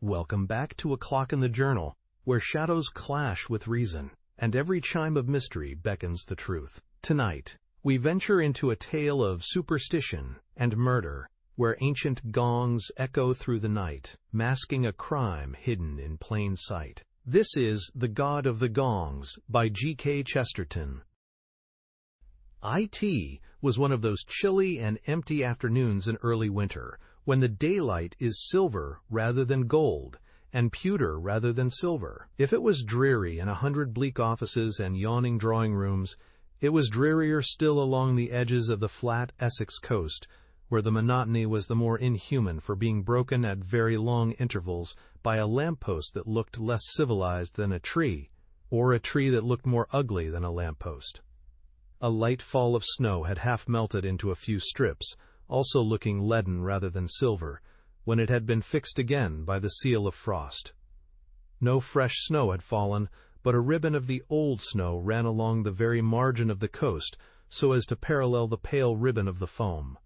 Welcome back to A Clock in the Journal, where shadows clash with reason, and every chime of mystery beckons the truth. Tonight, we venture into a tale of superstition and murder, where ancient gongs echo through the night, masking a crime hidden in plain sight. This is The God of the Gongs by G.K. Chesterton. IT was one of those chilly and empty afternoons in early winter, when the daylight is silver rather than gold, and pewter rather than silver. If it was dreary in 100 bleak offices and yawning drawing rooms, it was drearier still along the edges of the flat Essex coast, where the monotony was the more inhuman for being broken at very long intervals by a lamppost that looked less civilized than a tree, or a tree that looked more ugly than a lamppost. A light fall of snow had half melted into a few strips, also looking leaden rather than silver, when it had been fixed again by the seal of frost. No fresh snow had fallen, but a ribbon of the old snow ran along the very margin of the coast so as to parallel the pale ribbon of the foam.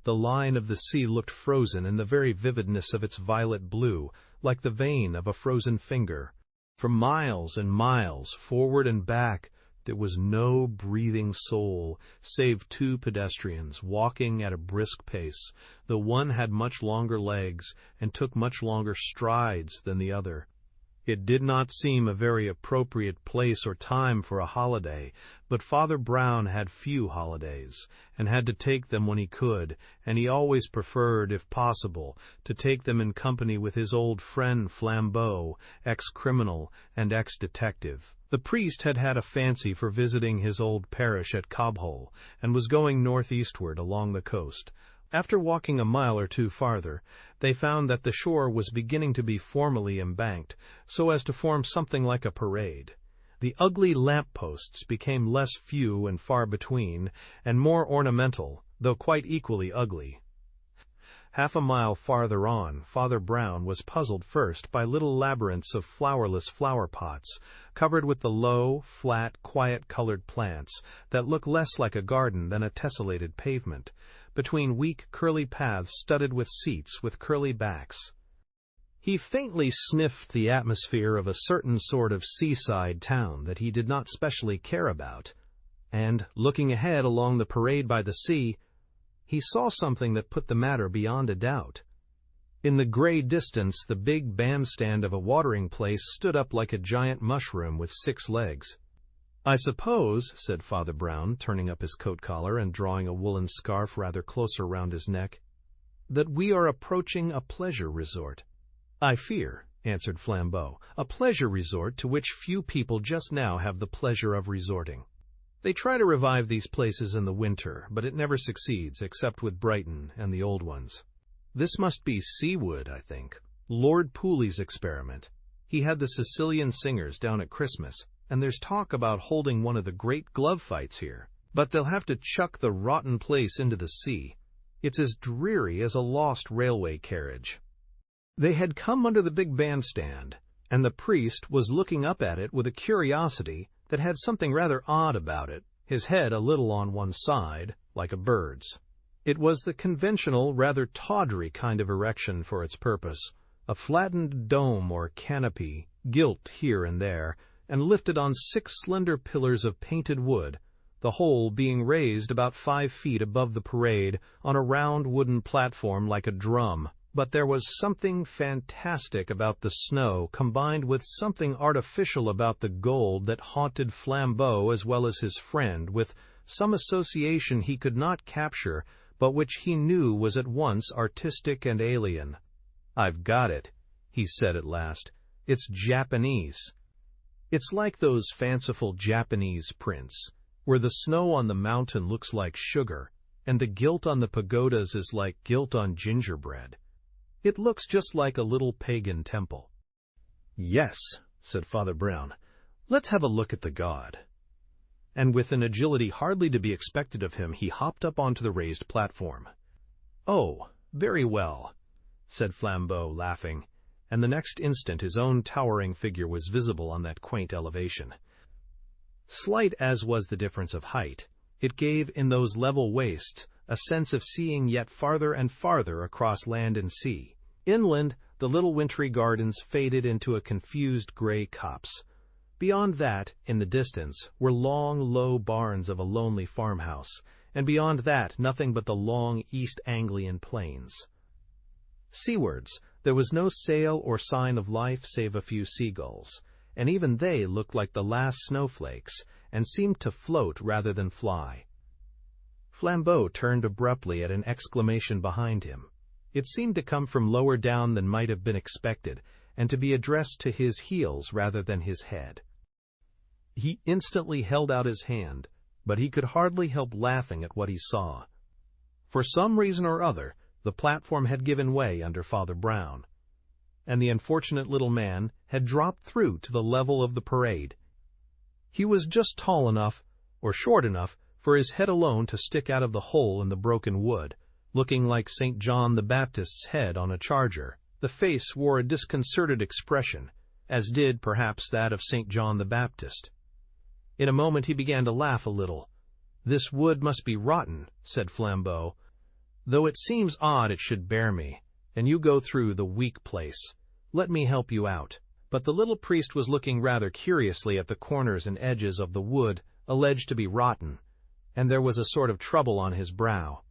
The line of the sea looked frozen in the very vividness of its violet blue, like the vein of a frozen finger. For miles and miles, forward and back, there was no breathing soul, save two pedestrians walking at a brisk pace. The one had much longer legs and took much longer strides than the other. It did not seem a very appropriate place or time for a holiday, but Father Brown had few holidays, and had to take them when he could, and he always preferred, if possible, to take them in company with his old friend Flambeau, ex-criminal and ex-detective. The priest had had a fancy for visiting his old parish at Cobhole, and was going northeastward along the coast. After walking a mile or two farther, they found that the shore was beginning to be formally embanked, so as to form something like a parade. The ugly lamp-posts became less few and far between, and more ornamental, though quite equally ugly. Half a mile farther on, Father Brown was puzzled first by little labyrinths of flowerless flower-pots, covered with the low, flat, quiet-colored plants that look less like a garden than a tessellated pavement, between weak, curly paths studded with seats with curly backs. He faintly sniffed the atmosphere of a certain sort of seaside town that he did not specially care about, and, looking ahead along the parade by the sea, he saw something that put the matter beyond a doubt. In the gray distance, the big bandstand of a watering place stood up like a giant mushroom with 6 legs. "I suppose," said Father Brown, turning up his coat collar and drawing a woolen scarf rather closer round his neck, "that we are approaching a pleasure resort." "I fear," answered Flambeau, "a pleasure resort to which few people just now have the pleasure of resorting. They try to revive these places in the winter, but it never succeeds except with Brighton and the old ones. This must be Seawood, I think. Lord Pooley's experiment. He had the Sicilian singers down at Christmas, and there's talk about holding one of the great glove fights here. But they'll have to chuck the rotten place into the sea. It's as dreary as a lost railway carriage." They had come under the big bandstand, and the priest was looking up at it with a curiosity that had something rather odd about it, his head a little on one side, like a bird's. It was the conventional, rather tawdry kind of erection for its purpose, a flattened dome or canopy, gilt here and there, and lifted on 6 slender pillars of painted wood, the whole being raised about 5 feet above the parade on a round wooden platform like a drum. But there was something fantastic about the snow, combined with something artificial about the gold, that haunted Flambeau as well as his friend, with some association he could not capture, but which he knew was at once artistic and alien. "I've got it," he said at last. "It's Japanese. It's like those fanciful Japanese prints, where the snow on the mountain looks like sugar, and the gilt on the pagodas is like gilt on gingerbread. It looks just like a little pagan temple." "Yes," said Father Brown, "let's have a look at the god." And with an agility hardly to be expected of him, he hopped up onto the raised platform. "Oh, very well," said Flambeau, laughing, and the next instant his own towering figure was visible on that quaint elevation. Slight as was the difference of height, it gave in those level wastes a sense of seeing yet farther and farther across land and sea. Inland, the little wintry gardens faded into a confused gray copse. Beyond that, in the distance, were long, low barns of a lonely farmhouse, and beyond that nothing but the long East Anglian plains. Seawards, there was no sail or sign of life save a few seagulls, and even they looked like the last snowflakes, and seemed to float rather than fly. Flambeau turned abruptly at an exclamation behind him. It seemed to come from lower down than might have been expected, and to be addressed to his heels rather than his head. He instantly held out his hand, but he could hardly help laughing at what he saw. For some reason or other, the platform had given way under Father Brown, and the unfortunate little man had dropped through to the level of the parade. He was just tall enough, or short enough, for his head alone to stick out of the hole in the broken wood, looking like St. John the Baptist's head on a charger. The face wore a disconcerted expression, as did, perhaps, that of St. John the Baptist. In a moment he began to laugh a little. "This wood must be rotten," said Flambeau, "though it seems odd it should bear me, and you go through the weak place. Let me help you out." But the little priest was looking rather curiously at the corners and edges of the wood alleged to be rotten, and there was a sort of trouble on his brow.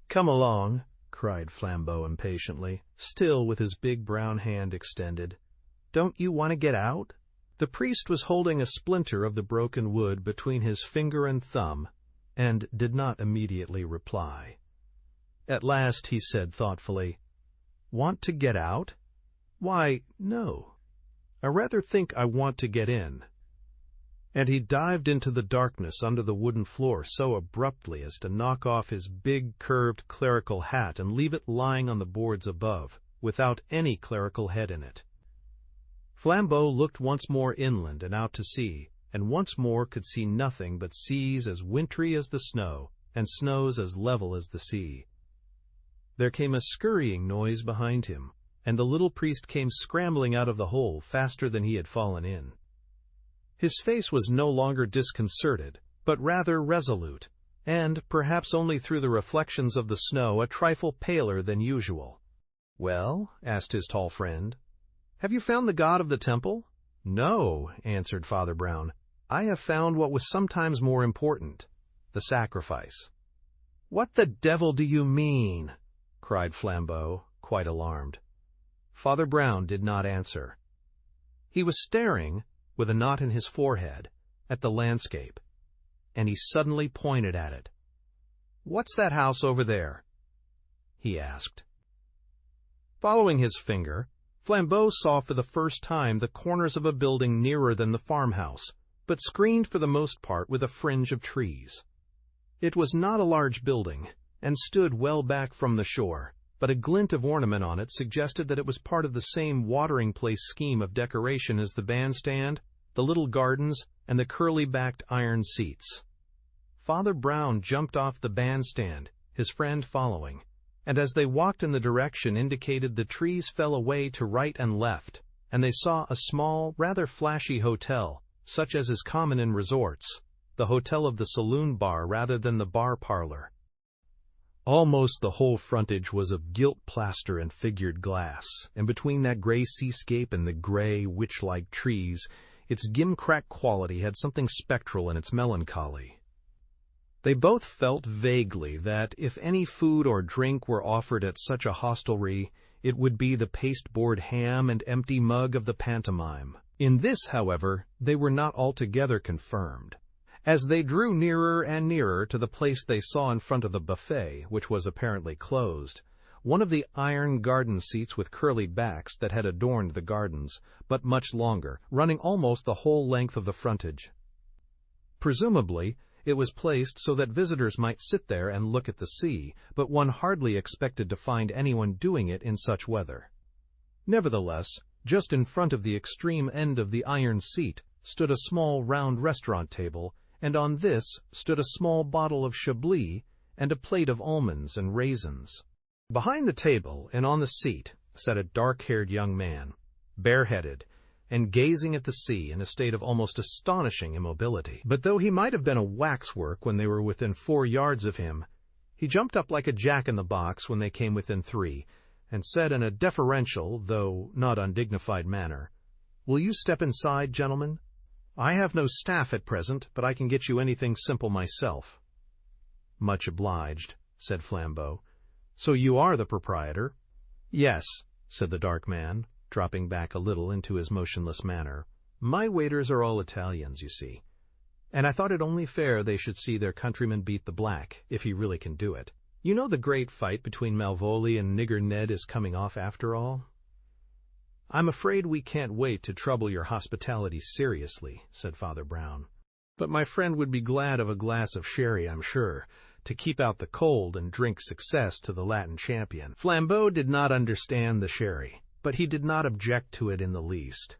"Come along," cried Flambeau impatiently, still with his big brown hand extended. "Don't you want to get out?" The priest was holding a splinter of the broken wood between his finger and thumb, and did not immediately reply. At last he said thoughtfully, "Want to get out? Why, no. I rather think I want to get in." And he dived into the darkness under the wooden floor so abruptly as to knock off his big, curved clerical hat and leave it lying on the boards above, without any clerical head in it. Flambeau looked once more inland and out to sea, and once more could see nothing but seas as wintry as the snow, and snows as level as the sea. There came a scurrying noise behind him, and the little priest came scrambling out of the hole faster than he had fallen in. His face was no longer disconcerted, but rather resolute, and, perhaps only through the reflections of the snow, a trifle paler than usual. "Well?" asked his tall friend. "Have you found the God of the temple?" "No," answered Father Brown. "I have found what was sometimes more important, the sacrifice." "What the devil do you mean?" cried Flambeau, quite alarmed. Father Brown did not answer. He was staring, with a knot in his forehead, at the landscape, and he suddenly pointed at it. "What's that house over there?" he asked. Following his finger, Flambeau saw for the first time the corners of a building nearer than the farmhouse, but screened for the most part with a fringe of trees. It was not a large building, and stood well back from the shore, but a glint of ornament on it suggested that it was part of the same watering-place scheme of decoration as the bandstand, the little gardens, and the curly-backed iron seats. Father Brown jumped off the bandstand, his friend following, and as they walked in the direction indicated the trees fell away to right and left, and they saw a small, rather flashy hotel, such as is common in resorts, the hotel of the saloon bar rather than the bar parlor. Almost the whole frontage was of gilt plaster and figured glass, and between that gray seascape and the gray, witch-like trees, its gimcrack quality had something spectral in its melancholy. They both felt vaguely that if any food or drink were offered at such a hostelry, it would be the pasteboard ham and empty mug of the pantomime. In this, however, they were not altogether confirmed. As they drew nearer and nearer to the place they saw in front of the buffet, which was apparently closed, one of the iron garden seats with curly backs that had adorned the gardens, but much longer, running almost the whole length of the frontage. Presumably, it was placed so that visitors might sit there and look at the sea, but one hardly expected to find anyone doing it in such weather. Nevertheless, just in front of the extreme end of the iron seat stood a small round restaurant table, and on this stood a small bottle of Chablis and a plate of almonds and raisins. Behind the table and on the seat sat a dark-haired young man, bareheaded, and gazing at the sea in a state of almost astonishing immobility. But though he might have been a waxwork when they were within 4 yards of him, he jumped up like a jack-in-the-box when they came within 3, and said in a deferential, though not undignified manner, "Will you step inside, gentlemen? I have no staff at present, but I can get you anything simple myself." "Much obliged," said Flambeau. "So you are the proprietor?" "Yes," said the dark man, dropping back a little into his motionless manner. "My waiters are all Italians, you see, and I thought it only fair they should see their countryman beat the black, if he really can do it. You know the great fight between Malvolio and Nigger Ned is coming off after all?" "I'm afraid we can't wait to trouble your hospitality seriously," said Father Brown. "But my friend would be glad of a glass of sherry, I'm sure, to keep out the cold and drink success to the Latin champion." Flambeau did not understand the sherry, but he did not object to it in the least.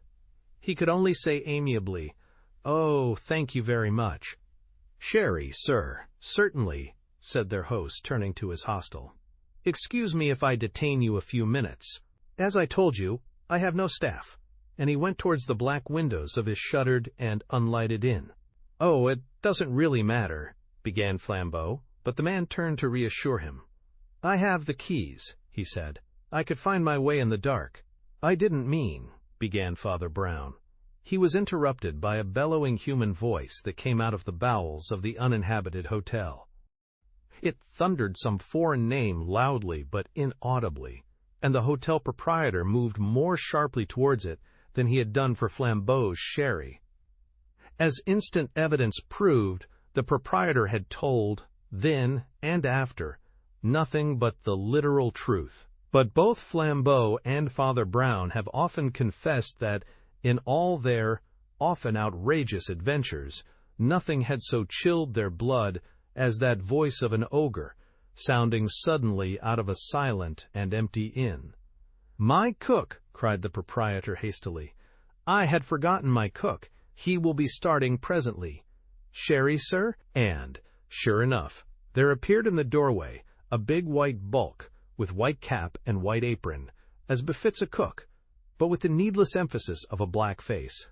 He could only say amiably, "Oh, thank you very much." "Sherry, sir, certainly," said their host, turning to his hostel. "Excuse me if I detain you a few minutes. As I told you, I have no staff," and he went towards the black windows of his shuttered and unlighted inn. "Oh, it doesn't really matter," began Flambeau, but the man turned to reassure him. "I have the keys," he said. "I could find my way in the dark." "I didn't mean," began Father Brown. He was interrupted by a bellowing human voice that came out of the bowels of the uninhabited hotel. It thundered some foreign name loudly but inaudibly, and the hotel proprietor moved more sharply towards it than he had done for Flambeau's sherry. As instant evidence proved, the proprietor had told, then and after, nothing but the literal truth. But both Flambeau and Father Brown have often confessed that, in all their often outrageous adventures, nothing had so chilled their blood as that voice of an ogre, sounding suddenly out of a silent and empty inn. "My cook!" cried the proprietor hastily. "I had forgotten my cook. He will be starting presently. Sherry, sir?" And, sure enough, there appeared in the doorway a big white bulk, with white cap and white apron, as befits a cook, but with the needless emphasis of a black face.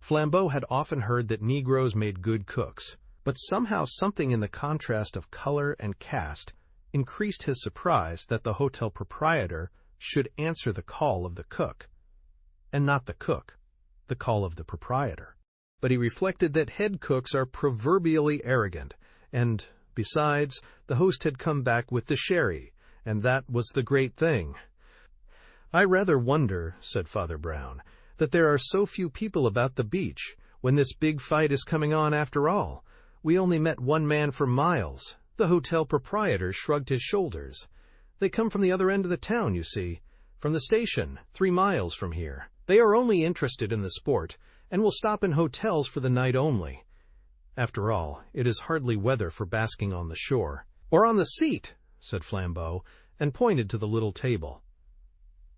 Flambeau had often heard that Negroes made good cooks, but somehow something in the contrast of color and caste increased his surprise that the hotel proprietor should answer the call of the cook, and not the cook, the call of the proprietor. But he reflected that head cooks are proverbially arrogant, and, besides, the host had come back with the sherry, and that was the great thing. "I rather wonder," said Father Brown, "that there are so few people about the beach, when this big fight is coming on after all. We only met one man for miles." The hotel proprietor shrugged his shoulders. "They come from the other end of the town, you see, from the station, 3 miles from here. They are only interested in the sport, and will stop in hotels for the night only. After all, it is hardly weather for basking on the shore." "Or on the seat," said Flambeau, and pointed to the little table.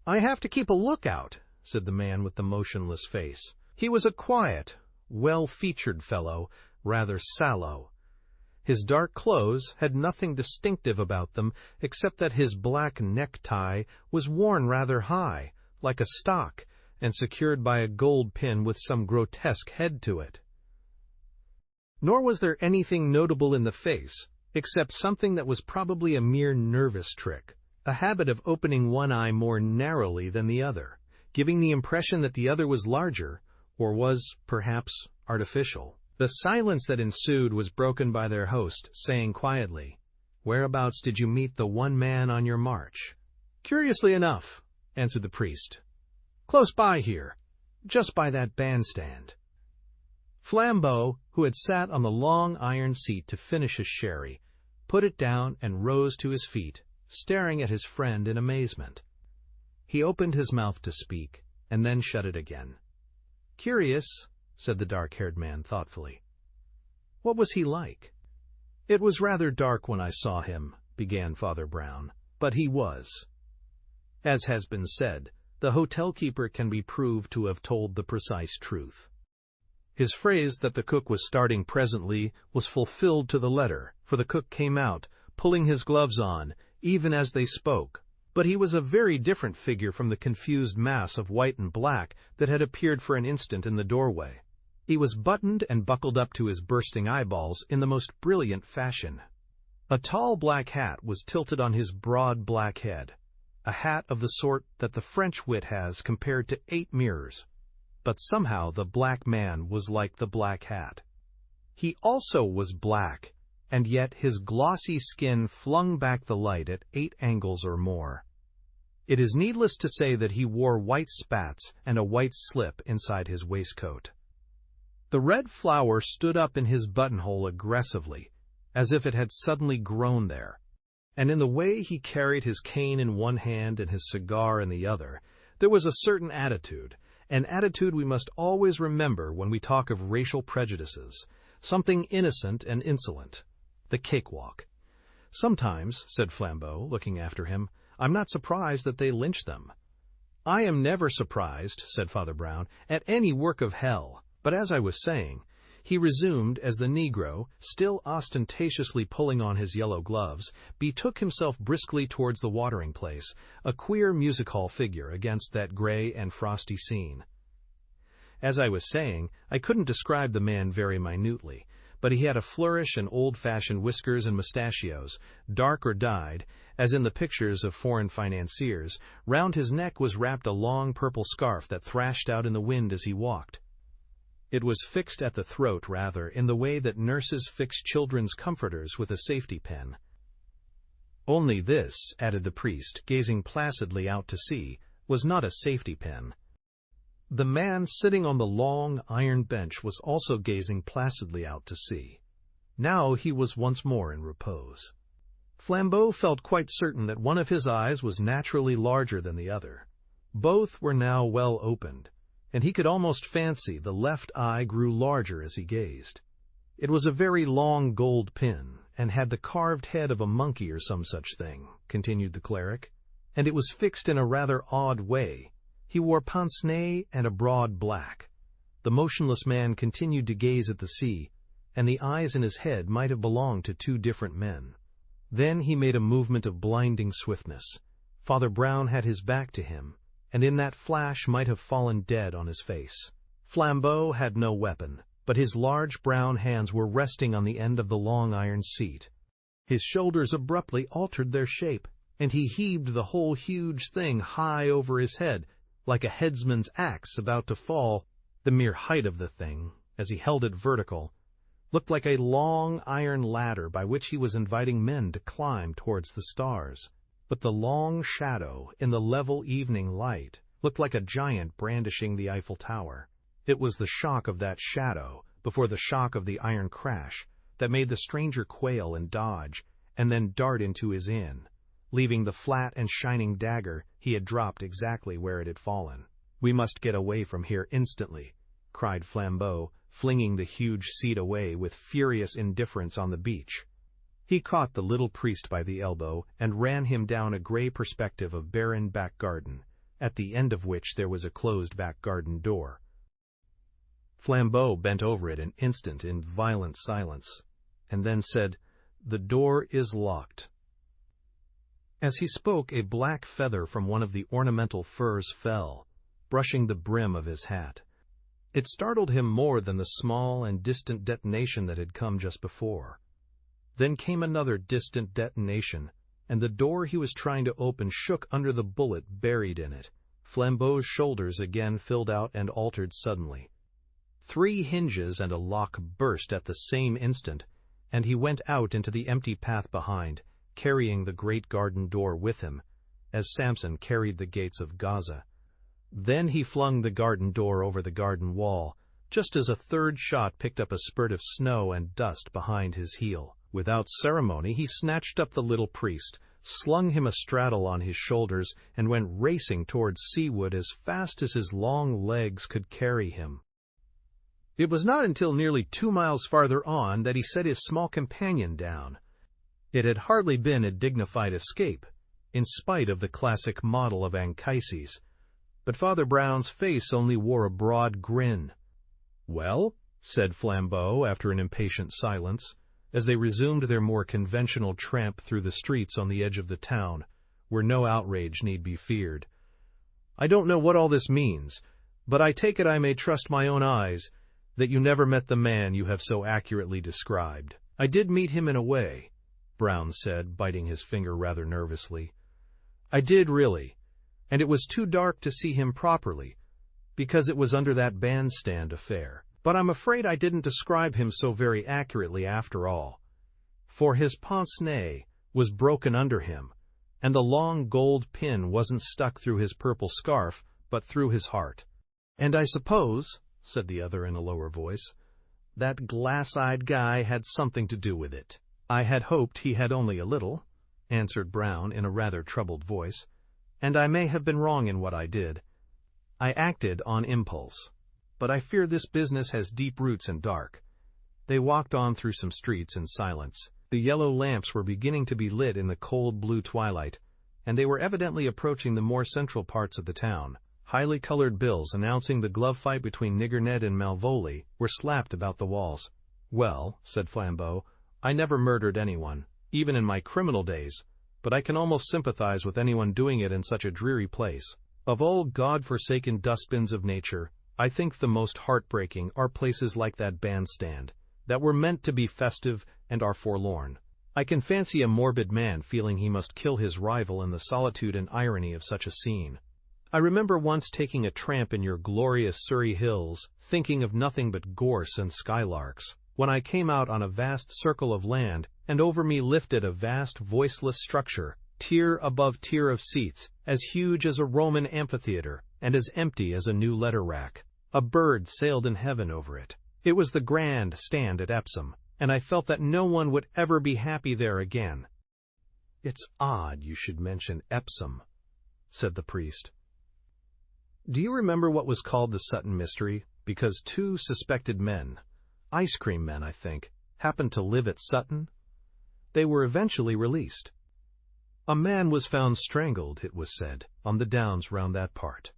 "I have to keep a lookout," said the man with the motionless face. He was a quiet, well-featured fellow, rather sallow. His dark clothes had nothing distinctive about them except that his black necktie was worn rather high, like a stock, and secured by a gold pin with some grotesque head to it. Nor was there anything notable in the face, except something that was probably a mere nervous trick, a habit of opening one eye more narrowly than the other, giving the impression that the other was larger, or was, perhaps, artificial. The silence that ensued was broken by their host, saying quietly, "Whereabouts did you meet the one man on your march?" "Curiously enough," answered the priest, "close by here, just by that bandstand." Flambeau, who had sat on the long iron seat to finish his sherry, put it down and rose to his feet, staring at his friend in amazement. He opened his mouth to speak, and then shut it again. "Curious," said the dark-haired man thoughtfully. "What was he like?" "It was rather dark when I saw him," began Father Brown, "but he was." As has been said, the hotel-keeper can be proved to have told the precise truth. His phrase that the cook was starting presently was fulfilled to the letter, for the cook came out, pulling his gloves on, even as they spoke, but he was a very different figure from the confused mass of white and black that had appeared for an instant in the doorway. He was buttoned and buckled up to his bursting eyeballs in the most brilliant fashion. A tall black hat was tilted on his broad black head. a hat of the sort that the French wit has compared to 8 mirrors. But somehow the black man was like the black hat. He also was black, and yet his glossy skin flung back the light at 8 angles or more. It is needless to say that he wore white spats and a white slip inside his waistcoat. The red flower stood up in his buttonhole aggressively, as if it had suddenly grown there, and in the way he carried his cane in one hand and his cigar in the other, there was a certain attitude, an attitude we must always remember when we talk of racial prejudices, something innocent and insolent, the cakewalk. "Sometimes," said Flambeau, looking after him, "I'm not surprised that they lynch them." "I am never surprised," said Father Brown, "at any work of hell. But as I was saying," he resumed as the Negro, still ostentatiously pulling on his yellow gloves, betook himself briskly towards the watering place, a queer music-hall figure against that gray and frosty scene. "As I was saying, I couldn't describe the man very minutely, but he had a flourish and old-fashioned whiskers and mustachios, dark or dyed, as in the pictures of foreign financiers. Round his neck was wrapped a long purple scarf that thrashed out in the wind as he walked. It was fixed at the throat, rather, in the way that nurses fix children's comforters with a safety pin. Only this," added the priest, gazing placidly out to sea, "was not a safety pin." The man sitting on the long iron bench was also gazing placidly out to sea. Now he was once more in repose. Flambeau felt quite certain that one of his eyes was naturally larger than the other. Both were now well opened, and he could almost fancy the left eye grew larger as he gazed. It was a very long gold pin, and had the carved head of a monkey or some such thing, continued the cleric, and it was fixed in a rather odd way. He wore pince-nez and a broad black. The motionless man continued to gaze at the sea, and the eyes in his head might have belonged to 2 different men. Then he made a movement of blinding swiftness. Father Brown had his back to him, and in that flash might have fallen dead on his face. Flambeau had no weapon, but his large brown hands were resting on the end of the long iron seat. His shoulders abruptly altered their shape, and he heaved the whole huge thing high over his head, like a headsman's axe about to fall. The mere height of the thing, as he held it vertical, looked like a long iron ladder by which he was inviting men to climb towards the stars. But the long shadow in the level evening light looked like a giant brandishing the Eiffel Tower. It was the shock of that shadow before the shock of the iron crash that made the stranger quail and dodge, and then dart into his inn, leaving the flat and shining dagger he had dropped exactly where it had fallen. "We must get away from here instantly," cried Flambeau, flinging the huge seat away with furious indifference on the beach. He caught the little priest by the elbow and ran him down a gray perspective of barren back garden, at the end of which there was a closed back garden door. Flambeau bent over it an instant in violent silence, and then said, "The door is locked." As he spoke, a black feather from one of the ornamental furs fell, brushing the brim of his hat. It startled him more than the small and distant detonation that had come just before. Then came another distant detonation, and the door he was trying to open shook under the bullet buried in it. Flambeau's shoulders again filled out and altered suddenly. 3 hinges and a lock burst at the same instant, and he went out into the empty path behind, carrying the great garden door with him, as Samson carried the gates of Gaza. Then he flung the garden door over the garden wall, just as a third shot picked up a spurt of snow and dust behind his heel. Without ceremony, he snatched up the little priest, slung him astraddle on his shoulders, and went racing towards Seawood as fast as his long legs could carry him. It was not until nearly 2 miles farther on that he set his small companion down. It had hardly been a dignified escape, in spite of the classic model of Anchises, but Father Brown's face only wore a broad grin. "Well," said Flambeau after an impatient silence, as they resumed their more conventional tramp through the streets on the edge of the town, where no outrage need be feared. "I don't know what all this means, but I take it I may trust my own eyes that you never met the man you have so accurately described." "I did meet him in a way," Brown said, biting his finger rather nervously. I did really, and it was too dark to see him properly, because it was under that bandstand affair. But I'm afraid I didn't describe him so very accurately after all, for his pince-nez was broken under him, and the long gold pin wasn't stuck through his purple scarf, but through his heart. And I suppose, said the other in a lower voice, that glass-eyed guy had something to do with it. I had hoped he had only a little, answered Brown in a rather troubled voice, and I may have been wrong in what I did. I acted on impulse, but I fear this business has deep roots and dark. They walked on through some streets in silence. The yellow lamps were beginning to be lit in the cold blue twilight, and they were evidently approaching the more central parts of the town. Highly colored bills announcing the glove fight between Nigger Ned and Malvolio were slapped about the walls. Well, said Flambeau, I never murdered anyone, even in my criminal days, but I can almost sympathize with anyone doing it in such a dreary place. Of all God-forsaken dustbins of nature, I think the most heartbreaking are places like that bandstand, that were meant to be festive and are forlorn. I can fancy a morbid man feeling he must kill his rival in the solitude and irony of such a scene. I remember once taking a tramp in your glorious Surrey hills, thinking of nothing but gorse and skylarks, when I came out on a vast circle of land, and over me lifted a vast voiceless structure, tier above tier of seats, as huge as a Roman amphitheater, and as empty as a new letter rack. A bird sailed in heaven over it. It was the grand stand at Epsom, and I felt that no one would ever be happy there again. It's odd you should mention Epsom, said the priest. Do you remember what was called the Sutton mystery? Because 2 suspected men, ice cream men, I think, happened to live at Sutton. They were eventually released. A man was found strangled, it was said, on the downs round that part.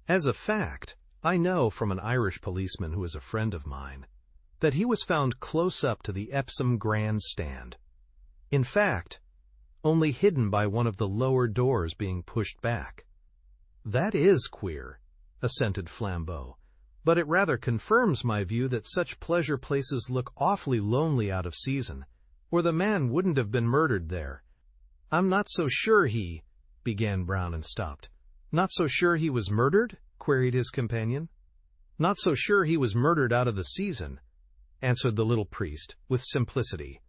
As a fact, I know from an Irish policeman who is a friend of mine, that he was found close up to the Epsom Grand Stand. In fact, only hidden by one of the lower doors being pushed back. That is queer, assented Flambeau, but it rather confirms my view that such pleasure places look awfully lonely out of season, or the man wouldn't have been murdered there. I'm not so sure he, began Brown and stopped. Not so sure he was murdered? Queried his companion. Not so sure he was murdered out of the season, answered the little priest, with simplicity.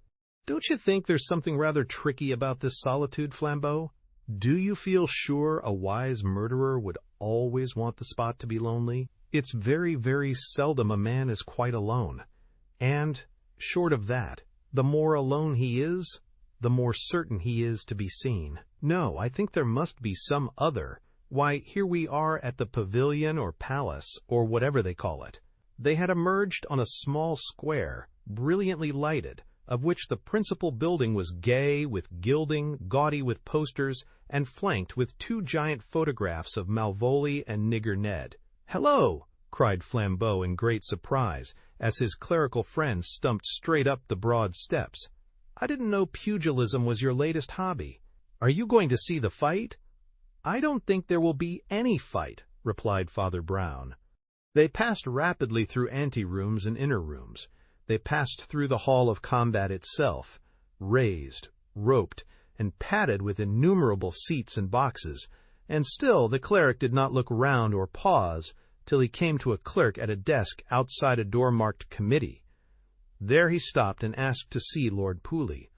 Don't you think there's something rather tricky about this solitude, Flambeau? Do you feel sure a wise murderer would always want the spot to be lonely? It's very, very seldom a man is quite alone. And, short of that, the more alone he is, the more certain he is to be seen. No, I think there must be some other. Why, here we are at the pavilion or palace, or whatever they call it. They had emerged on a small square, brilliantly lighted, of which the principal building was gay with gilding, gaudy with posters, and flanked with 2 giant photographs of Malvolio and Nigger Ned. "Hello!" cried Flambeau in great surprise, as his clerical friend stumped straight up the broad steps. "I didn't know pugilism was your latest hobby. Are you going to see the fight?" "I don't think there will be any fight," replied Father Brown. They passed rapidly through ante-rooms and inner rooms. They passed through the hall of combat itself, raised, roped, and padded with innumerable seats and boxes, and still the cleric did not look round or pause till he came to a clerk at a desk outside a door marked Committee. There he stopped and asked to see Lord Pooley.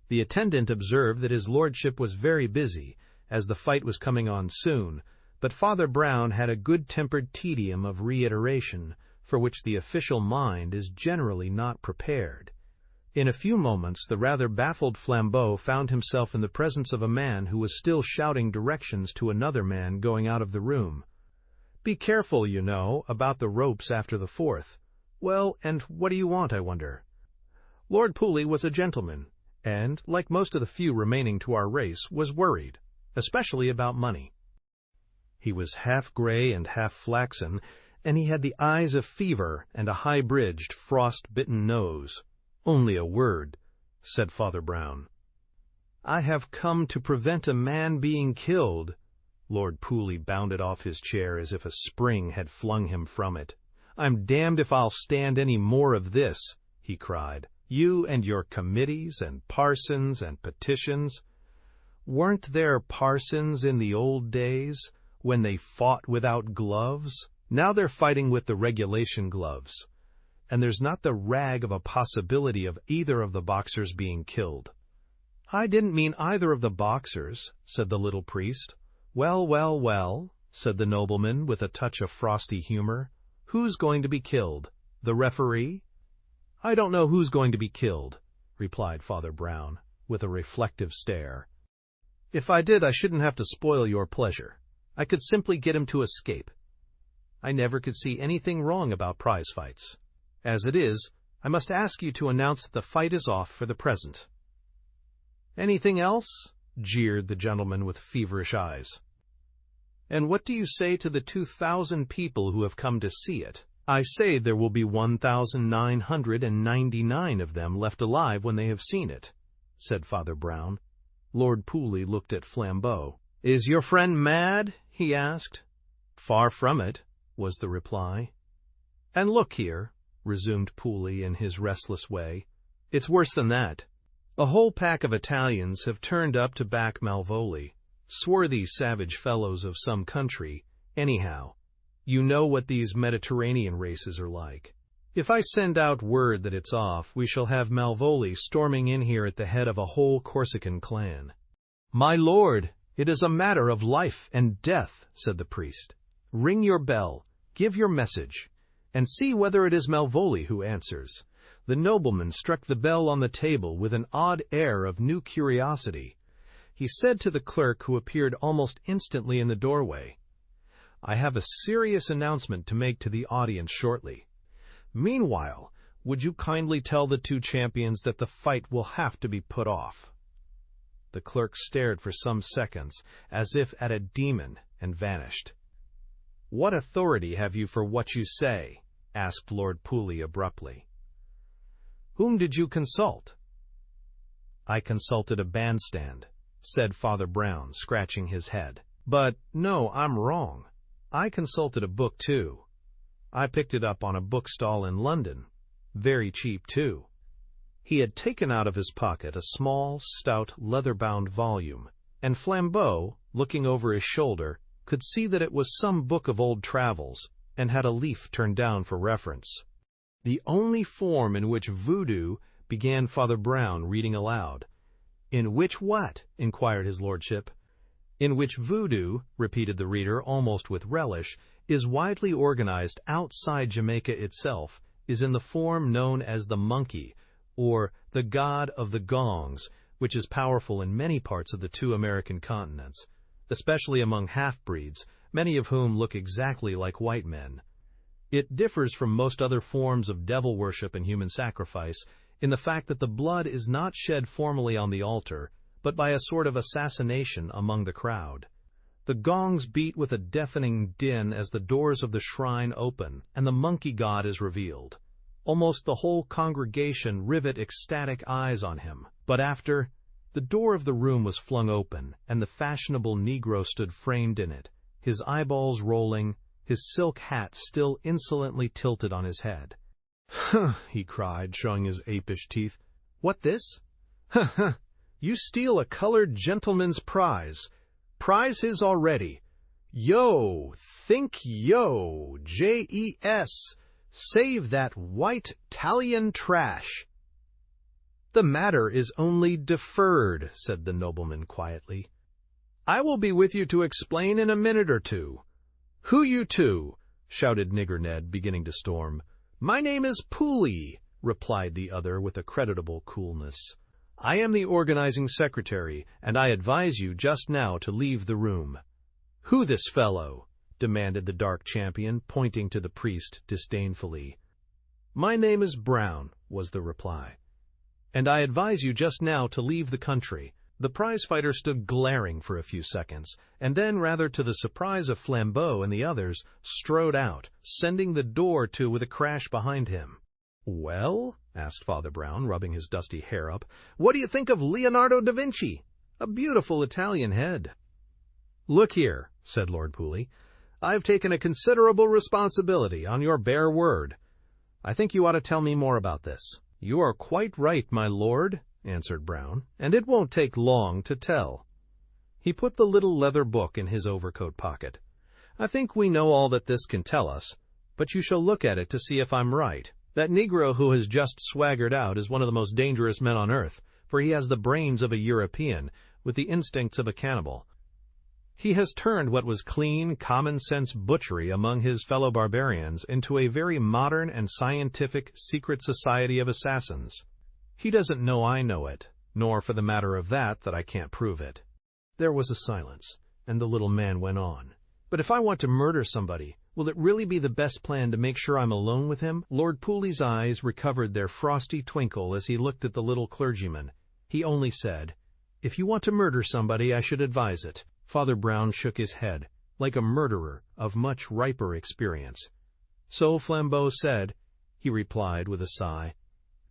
The attendant observed that his lordship was very busy, as the fight was coming on soon, but Father Brown had a good-tempered tedium of reiteration, for which the official mind is generally not prepared. In a few moments the rather baffled Flambeau found himself in the presence of a man who was still shouting directions to another man going out of the room. "Be careful, you know, about the ropes after the 4th. Well, and what do you want, I wonder?" Lord Pooley was a gentleman, and, like most of the few remaining to our race, was worried, especially about money. He was half gray and half flaxen, and he had the eyes of fever and a high-bridged, frost-bitten nose. "Only a word," said Father Brown. "I have come to prevent a man being killed." Lord Pooley bounded off his chair as if a spring had flung him from it. "I'm damned if I'll stand any more of this," he cried. "You and your committees and parsons and petitions. Weren't there parsons in the old days, when they fought without gloves? Now they're fighting with the regulation gloves, and there's not the rag of a possibility of either of the boxers being killed." "I didn't mean either of the boxers," said the little priest. "Well, well, well," said the nobleman with a touch of frosty humor. "Who's going to be killed? The referee?" "I don't know who's going to be killed," replied Father Brown, with a reflective stare. "If I did, I shouldn't have to spoil your pleasure. I could simply get him to escape. I never could see anything wrong about prize fights. As it is, I must ask you to announce that the fight is off for the present." "Anything else?" jeered the gentleman with feverish eyes. "And what do you say to the 2,000 people who have come to see it?" "I say there will be 1,999 of them left alive when they have seen it," said Father Brown. Lord Pooley looked at Flambeau. "Is your friend mad?" he asked. "Far from it," was the reply. "And look here," resumed Pooley in his restless way, "it's worse than that. A whole pack of Italians have turned up to back Malvolio. Swarthy, savage fellows of some country, anyhow. You know what these Mediterranean races are like. If I send out word that it's off, we shall have Malvolio storming in here at the head of a whole Corsican clan." "My lord, it is a matter of life and death," said the priest. "Ring your bell, give your message, and see whether it is Malvolio who answers." The nobleman struck the bell on the table with an odd air of new curiosity. He said to the clerk, who appeared almost instantly in the doorway, "I have a serious announcement to make to the audience shortly. Meanwhile, would you kindly tell the two champions that the fight will have to be put off?" The clerk stared for some seconds, as if at a demon, and vanished. "What authority have you for what you say?" asked Lord Pooley abruptly. "Whom did you consult?" "I consulted a bandstand," said Father Brown, scratching his head. "But no, I'm wrong. I consulted a book, too. I picked it up on a bookstall in London. Very cheap, too." He had taken out of his pocket a small, stout, leather-bound volume, and Flambeau, looking over his shoulder, could see that it was some book of old travels, and had a leaf turned down for reference. "The only form in which voodoo," began Father Brown, reading aloud. "In which what?" inquired his lordship. "In which voodoo," repeated the reader almost with relish, "is widely organized outside Jamaica itself, is in the form known as the monkey, or the god of the Gongs, which is powerful in many parts of the two American continents, especially among half-breeds, many of whom look exactly like white men. It differs from most other forms of devil worship and human sacrifice in the fact that the blood is not shed formally on the altar, but by a sort of assassination among the crowd. The gongs beat with a deafening din as the doors of the shrine open and the monkey god is revealed. Almost the whole congregation rivet ecstatic eyes on him. But after, the door of the room was flung open, and the fashionable Negro stood framed in it, his eyeballs rolling, his silk hat still insolently tilted on his head. "Huh!" he cried, showing his apish teeth. "What this? Huh, huh! You steal a colored gentleman's prize. Prize his already. Yo! Think yo! J-E-S! Save that white 'Talian trash!" "The matter is only deferred," said the nobleman quietly. "I will be with you to explain in a minute or two." "Who you two?" shouted Nigger Ned, beginning to storm. "My name is Pooley," replied the other with a creditable coolness. "I am the organizing secretary, and I advise you just now to leave the room." "Who this fellow?" demanded the dark champion, pointing to the priest disdainfully. "My name is Brown," was the reply, "and I advise you just now to leave the country." The prize-fighter stood glaring for a few seconds, and then, rather to the surprise of Flambeau and the others, strode out, sending the door to with a crash behind him. "Well," asked Father Brown, rubbing his dusty hair up, "what do you think of Leonardo da Vinci? A beautiful Italian head." "Look here," said Lord Pooley, "I've taken a considerable responsibility, on your bare word. I think you ought to tell me more about this." "You are quite right, my lord," answered Brown, "and it won't take long to tell." He put the little leather book in his overcoat pocket. "I think we know all that this can tell us, but you shall look at it to see if I'm right. That Negro who has just swaggered out is one of the most dangerous men on earth, for he has the brains of a European, with the instincts of a cannibal. He has turned what was clean, common-sense butchery among his fellow barbarians into a very modern and scientific secret society of assassins. He doesn't know I know it, nor for the matter of that I can't prove it." There was a silence, and the little man went on. "But if I want to murder somebody, will it really be the best plan to make sure I'm alone with him?" Lord Pooley's eyes recovered their frosty twinkle as he looked at the little clergyman. He only said, "If you want to murder somebody, I should advise it." Father Brown shook his head, like a murderer of much riper experience. "So Flambeau said," he replied with a sigh.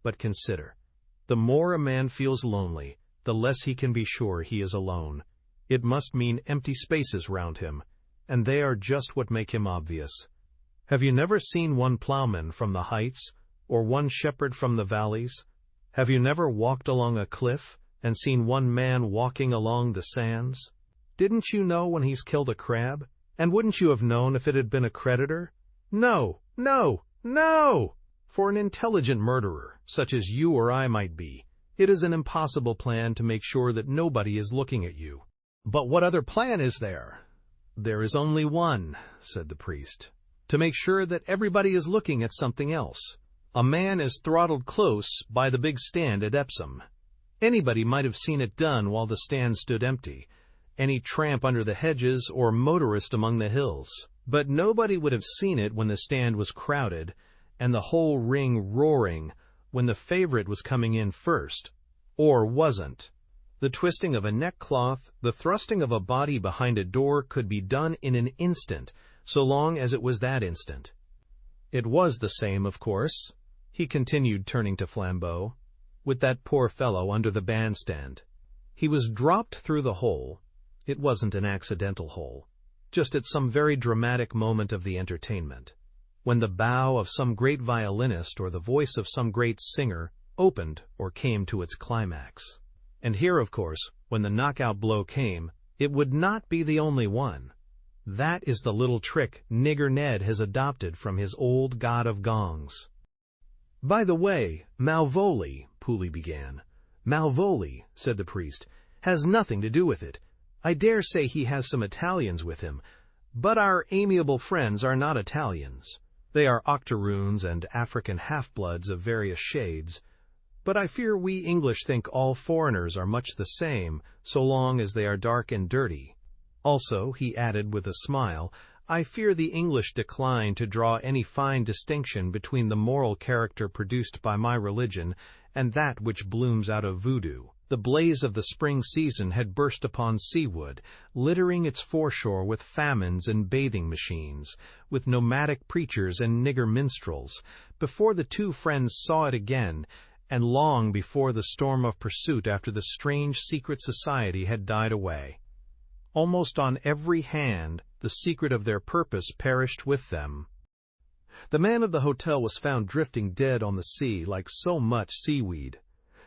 "But consider, the more a man feels lonely, the less he can be sure he is alone. It must mean empty spaces round him, and they are just what make him obvious. Have you never seen one plowman from the heights, or one shepherd from the valleys? Have you never walked along a cliff and seen one man walking along the sands? Didn't you know when he's killed a crab? And wouldn't you have known if it had been a creditor? No, no, no! For an intelligent murderer, such as you or I might be, it is an impossible plan to make sure that nobody is looking at you." "But what other plan is there?" "There is only one," said the priest. "To make sure that everybody is looking at something else. A man is throttled close by the big stand at Epsom. Anybody might have seen it done while the stand stood empty, any tramp under the hedges or motorist among the hills. But nobody would have seen it when the stand was crowded, and the whole ring roaring when the favorite was coming in first, or wasn't. The twisting of a neckcloth, the thrusting of a body behind a door could be done in an instant, so long as it was that instant. It was the same, of course," he continued, turning to Flambeau, "with that poor fellow under the bandstand. He was dropped through the hole. It wasn't an accidental hole, just at some very dramatic moment of the entertainment, when the bow of some great violinist or the voice of some great singer opened or came to its climax. And here, of course, when the knockout blow came, it would not be the only one. That is the little trick Nigger Ned has adopted from his old god of gongs." "By the way, Malvolio," Pooley began. "Malvolio," said the priest, "has nothing to do with it. I dare say he has some Italians with him, but our amiable friends are not Italians. They are octoroons and African half-bloods of various shades. But I fear we English think all foreigners are much the same, so long as they are dark and dirty. Also," he added with a smile, "I fear the English decline to draw any fine distinction between the moral character produced by my religion and that which blooms out of voodoo." The blaze of the spring season had burst upon Seawood, littering its foreshore with famines and bathing machines, with nomadic preachers and nigger minstrels, before the two friends saw it again, and long before the storm of pursuit after the strange secret society had died away. Almost on every hand, the secret of their purpose perished with them. The man of the hotel was found drifting dead on the sea like so much seaweed.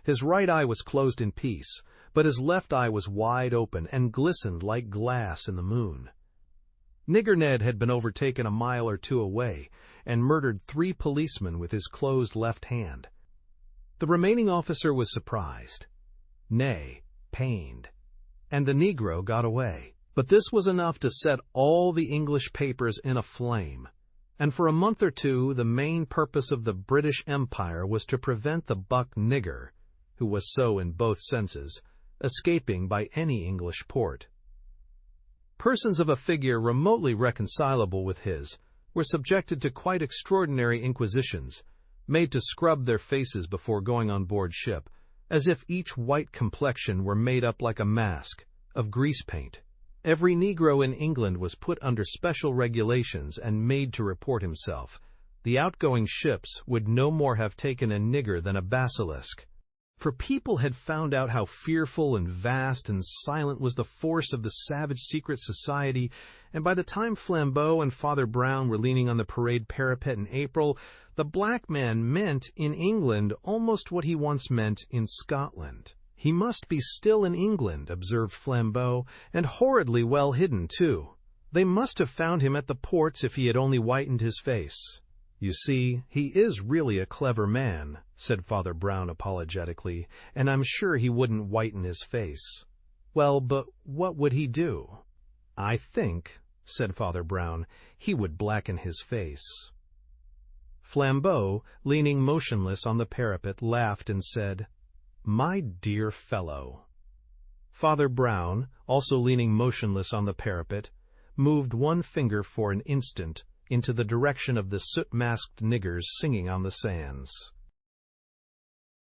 His right eye was closed in peace, but his left eye was wide open and glistened like glass in the moon. Nigger Ned had been overtaken a mile or two away and murdered 3 policemen with his closed left hand. The remaining officer was surprised, nay, pained, and the Negro got away. But this was enough to set all the English papers in a flame, and for a month or two the main purpose of the British Empire was to prevent the buck nigger, who was so in both senses, escaping by any English port. Persons of a figure remotely reconcilable with his were subjected to quite extraordinary inquisitions, made to scrub their faces before going on board ship, as if each white complexion were made up like a mask of grease paint. Every Negro in England was put under special regulations and made to report himself. The outgoing ships would no more have taken a nigger than a basilisk. For people had found out how fearful and vast and silent was the force of the savage secret society, and by the time Flambeau and Father Brown were leaning on the parade parapet in April, the black man meant in England almost what he once meant in Scotland. "He must be still in England," observed Flambeau, "and horridly well hidden, too. They must have found him at the ports if he had only whitened his face." "You see, he is really a clever man," said Father Brown apologetically, "and I'm sure he wouldn't whiten his face." "Well, but what would he do?" "I think," said Father Brown, "he would blacken his face." Flambeau, leaning motionless on the parapet, laughed and said, "My dear fellow." Father Brown, also leaning motionless on the parapet, moved one finger for an instant into the direction of the soot-masked niggers singing on the sands.